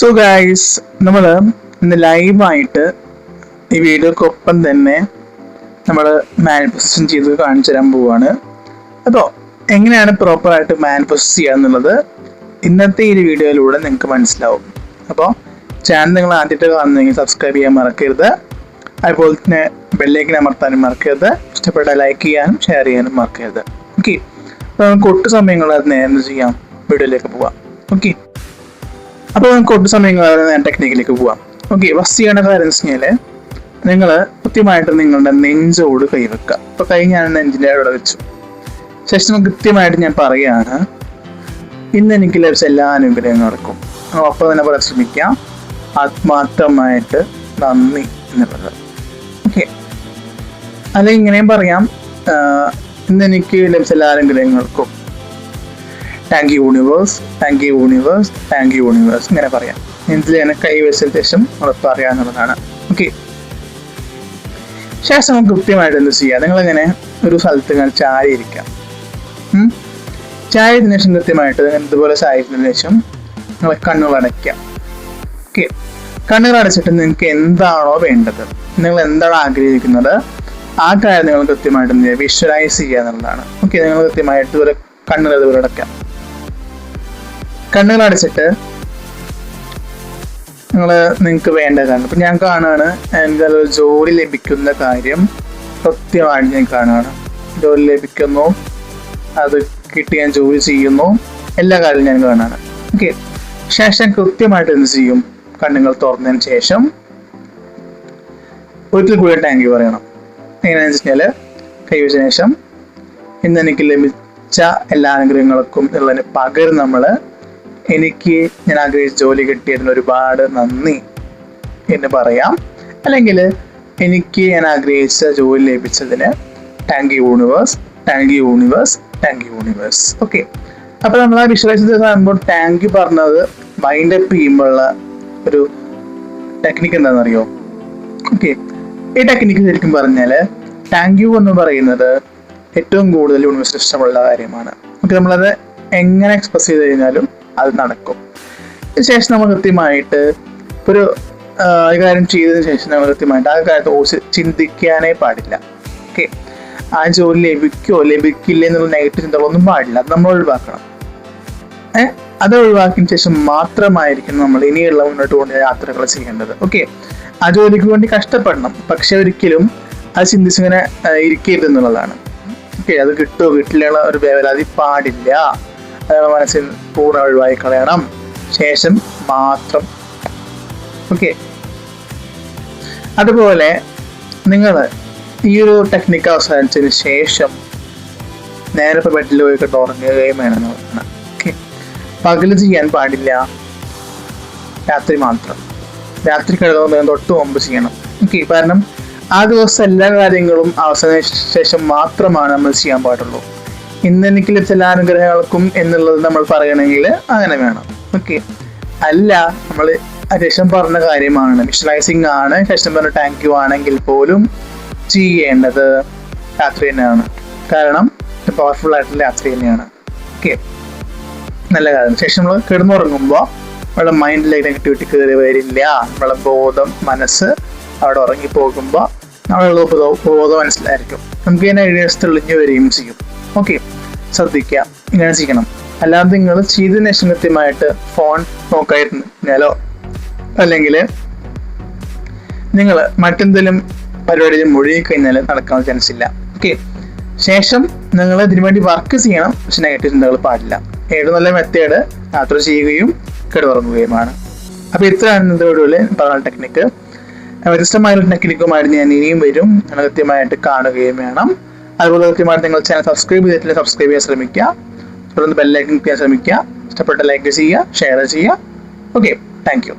So guys, നമ്മൾ ഇന്ന് ലൈവായിട്ട് ഈ വീഡിയോക്കൊപ്പം തന്നെ നമ്മൾ മാനിഫെസ്റ്റേഷൻ ചെയ്ത് കാണിച്ചു തരാൻ പോവുകയാണ്. അപ്പോൾ എങ്ങനെയാണ് പ്രോപ്പറായിട്ട് മാനിഫെസ്റ്റ് ചെയ്യുക എന്നുള്ളത് ഇന്നത്തെ ഈ വീഡിയോയിലൂടെ നിങ്ങൾക്ക് മനസ്സിലാവും. അപ്പോൾ ചാനൽ നിങ്ങൾ ആദ്യമായിട്ട് കാണുന്നെങ്കിൽ സബ്സ്ക്രൈബ് ചെയ്യാൻ മറക്കരുത്. അതുപോലെ തന്നെ ബെല്ലൈക്കൻ അമർത്താനും മറക്കരുത്. ഇഷ്ടപ്പെട്ട ലൈക്ക് ചെയ്യാനും ഷെയർ ചെയ്യാനും മറക്കരുത്. ഓക്കെ, അപ്പോൾ നമുക്ക് ഒട്ടു സമയങ്ങൾ അത് നേരെ ചെയ്യാം, വീഡിയോയിലേക്ക് പോവാം. ഓക്കെ, അപ്പോൾ നമുക്ക് ഒട്ടു സമയങ്ങൾ ടെക്നിക്കിലേക്ക് പോവാം. ഓക്കെ, ഫസ്റ്റ് ചെയ്യേണ്ട കാര്യം എന്ന് വെച്ച് കഴിഞ്ഞാൽ നിങ്ങൾ കൃത്യമായിട്ട് നിങ്ങളുടെ നെഞ്ചോട് കൈവെക്കുക. അപ്പോൾ കൈ ഞാൻ നെഞ്ചിൻ്റെ അവിടെ വെച്ചു ശേഷം കൃത്യമായിട്ട് ഞാൻ പറയുകയാണ്, ഇന്ന് എനിക്ക് ലഭിച്ച എല്ലാ അനുഗ്രഹങ്ങളും നടക്കും. അപ്പോൾ തന്നെ പറയാൻ ശ്രമിക്കാം, ആത്മാർത്ഥമായിട്ട് നന്ദി എന്നുള്ളത്. ഓക്കെ, അല്ലെങ്കിൽ ഇങ്ങനെയും പറയാം, ഇന്ന് എനിക്ക് ലഭിച്ച എല്ലാ അനുഗ്രഹങ്ങൾക്കും thank you universe, thank you universe, thank you universe ഇങ്ങനെ പറയാം. നെഞ്ചിൽ തന്നെ കൈവച്ചതിന് ശേഷം നമ്മൾ പറയാന്നുള്ളതാണ്. ഓക്കെ, ശേഷം നമുക്ക് കൃത്യമായിട്ട് എന്ത് ചെയ്യാം, നിങ്ങളിങ്ങനെ ഒരു സ്ഥലത്ത് ഇങ്ങനെ ചാരിയിരിക്കാം. ചായത്തിന് ശേഷം കൃത്യമായിട്ട് ഇതുപോലെ ചായത്തിന് ശേഷം നിങ്ങൾ കണ്ണുകൾ അടയ്ക്കാം. ഓക്കെ, കണ്ണുകൾ അടച്ചിട്ട് നിങ്ങൾക്ക് എന്താണോ വേണ്ടത്, നിങ്ങൾ എന്താണ് ആഗ്രഹിക്കുന്നത്, ആ കാര്യം നിങ്ങൾ കൃത്യമായിട്ട് എന്ത് ചെയ്യുക, വിഷ്വലൈസ് ചെയ്യുക എന്നുള്ളതാണ്. ഓക്കെ, നിങ്ങൾ കൃത്യമായിട്ട് ഇതുപോലെ കണ്ണുകൾ ഇതുപോലെ അടയ്ക്കാം. കണ്ണുകൾ അടച്ചിട്ട് നിങ്ങൾക്ക് വേണ്ട കാര്യം, ഇപ്പം ഞാൻ കാണുകയാണ്, എനിക്ക് ജോലി ലഭിക്കുന്ന കാര്യം കൃത്യമായിട്ട് ഞാൻ കാണുകയാണ്. ജോലി ലഭിക്കുന്നു, അത് കിട്ടി, ഞാൻ ജോലി ചെയ്യുന്നു, എല്ലാ കാര്യവും ഞാൻ കാണുകയാണ്. ഓക്കെ, ശേഷം കൃത്യമായിട്ട് എന്ത് ചെയ്യും, കണ്ണുകൾ തുറന്നതിന് ശേഷം ഒരിക്കൽ കൂടി താങ്ക് യു പറയണം. എങ്ങനെയാണെന്ന് വെച്ച് കഴിഞ്ഞാൽ കൈവച്ചതിന് ശേഷം ഇന്ന് എനിക്ക് ലഭിച്ച എല്ലാ അനുഗ്രഹങ്ങൾക്കും ഉള്ളതിന് പകരം നമ്മൾ എനിക്ക് ഞാൻ ആഗ്രഹിച്ച ജോലി കിട്ടിയതിന് ഒരുപാട് നന്ദി എന്ന് പറയാം. അല്ലെങ്കിൽ എനിക്ക് ഞാൻ ആഗ്രഹിച്ച ജോലി ലഭിച്ചതിന് thank you universe, thank you universe, thank you universe. Okay, അപ്പോൾ നമ്മൾ ആ വിഷ്വലൈസ് ചെയ്യുമ്പോൾ താങ്ക് യു പറഞ്ഞത് മൈൻഡ് അപ്പ് ചെയ്യുമ്പോഴുള്ള ഒരു ടെക്നിക്ക് എന്താണെന്നറിയോ? ഓക്കെ, ഈ ടെക്നിക്ക് ശരിക്കും പറഞ്ഞാൽ താങ്ക് യു എന്ന് പറയുന്നത് ഏറ്റവും കൂടുതൽ യൂണിവേഴ്സിന് ഇഷ്ടമുള്ള കാര്യമാണ്. ഓക്കെ, നമ്മളത് എങ്ങനെ എക്സ്പ്രസ് ചെയ്ത് കഴിഞ്ഞാലും അത് നടക്കും. അതിനുശേഷം നമ്മൾ കൃത്യമായിട്ട് ഒരു കാര്യം ചെയ്തതിന് ശേഷം നമ്മൾ കൃത്യമായിട്ട് ആ കാര്യത്തെ ചിന്തിക്കാനേ പാടില്ല. ഓക്കെ, ആ ജോലി ലഭിക്കോ ലഭിക്കില്ല എന്നുള്ള നെഗറ്റീവ് ചിന്തകളൊന്നും പാടില്ല, അത് നമ്മൾ ഒഴിവാക്കണം. അത് ഒഴിവാക്കിയതിന് ശേഷം മാത്രമായിരിക്കും നമ്മൾ ഇനിയുള്ള മുന്നോട്ട് കൊണ്ട് യാത്രകൾ ചെയ്യേണ്ടത്. ഓക്കെ, ആ ജോലിക്ക് വേണ്ടി കഷ്ടപ്പെടണം, പക്ഷെ ഒരിക്കലും അത് ചിന്തിച്ചിങ്ങനെ ഇരിക്കരുത് എന്നുള്ളതാണ്. ഓക്കെ, അത് കിട്ടുമോ കിട്ടില്ല ഒരു വേവലാതി പാടില്ല, മനസ്സിൽ പൂർണ്ണ ഒഴിവായി കളയണം. ശേഷം മാത്രം. ഓക്കെ, അതുപോലെ നിങ്ങൾ ഈ ഒരു ടെക്നിക്ക് അവസാനിച്ചതിന് ശേഷം നേരെ ഇപ്പോൾ ബെഡിൽ പോയിട്ട് ഉറങ്ങുകയും വേണമെന്ന് പറഞ്ഞാൽ. ഓക്കെ, പകല് ചെയ്യാൻ പാടില്ല, രാത്രി മാത്രം. രാത്രി കിടക്കുന്നതിന് തൊട്ട് മുമ്പ് ചെയ്യണം. ഓക്കെ, കാരണം ആ ദിവസം എല്ലാ കാര്യങ്ങളും അവസാനിച്ച ശേഷം മാത്രമാണ് നമ്മൾ ചെയ്യാൻ പാടുള്ളൂ. ഇന്ന് എനിക്ക് ലഭിച്ച എല്ലാ അനുഗ്രഹങ്ങൾക്കും എന്നുള്ളത് നമ്മൾ പറയണമെങ്കിൽ അങ്ങനെ വേണം. ഓക്കെ, അല്ല നമ്മൾ ശേഷം പറഞ്ഞ കാര്യമാണ്, വിഷ്വലൈസിങ് ആണ്, ശേഷം പറഞ്ഞ താങ്ക് യു ആണെങ്കിൽ പോലും ചെയ്യേണ്ടത് രാത്രി തന്നെയാണ്. കാരണം പവർഫുൾ ആയിട്ടുള്ള രാത്രി തന്നെയാണ്. ഓക്കെ, നല്ല കാര്യം. ശേഷം നമ്മൾ കിടന്നുറങ്ങുമ്പോൾ നമ്മുടെ മൈൻഡിലേക്ക് നെഗറ്റിവിറ്റി കയറി വരില്ല. നമ്മളെ ബോധം മനസ്സ് അവിടെ ഉറങ്ങിപ്പോകുമ്പോൾ നമ്മളുള്ള ബോധം മനസ്സിലായിരിക്കും. നമുക്ക് ഇതിനെ ഐഡിയാസ് തെളിഞ്ഞു വരികയും ചെയ്യും. ഓക്കെ, ശ്രദ്ധിക്കുക, ഇങ്ങനെ ചെയ്യണം. അല്ലാതെ നിങ്ങൾ ചെയ്തതിന് ശേഷം കൃത്യമായിട്ട് ഫോൺ നോക്കായിരുന്നാലോ അല്ലെങ്കിൽ നിങ്ങൾ മറ്റെന്തെങ്കിലും പരിപാടിയിൽ മുഴുകിക്കഴിഞ്ഞാൽ നടക്കാൻ ചാൻസ് ഇല്ല. ഓക്കെ, ശേഷം നിങ്ങൾ ഇതിനു വേണ്ടി വർക്ക് ചെയ്യണം, പക്ഷെ നെഗറ്റീവ് ചിന്തകൾ പാടില്ല. ഏറ്റവും നല്ല മെത്തേഡ് യാത്ര ചെയ്യുകയും കിടന്നുറങ്ങുകയുമാണ്. അപ്പോൾ ഇത്രയാണ് ഇന്നത്തെ വീഡിയോയിൽ പറഞ്ഞ ടെക്നിക്ക്. വ്യത്യസ്തമായ ടെക്നിക്കുമായിട്ട് ഞാൻ ഇനിയും വരും. നിങ്ങൾ കൃത്യമായിട്ട് കാണുകയും വേണം. അതുപോലെ കൃത്യമായിട്ട് നിങ്ങൾ ചാനൽ സബ്സ്ക്രൈബ് ചെയ്തിട്ടില്ല, സബ്സ്ക്രൈബ് ചെയ്യാൻ ശ്രമിക്കുക. തുടർന്ന് ബെല്ലൈക്കൻ ചെയ്യാൻ ശ്രമിക്കുക. ഇഷ്ടപ്പെട്ട ലൈക്ക് ചെയ്യുക, ഷെയർ ചെയ്യുക. Okay, thank you.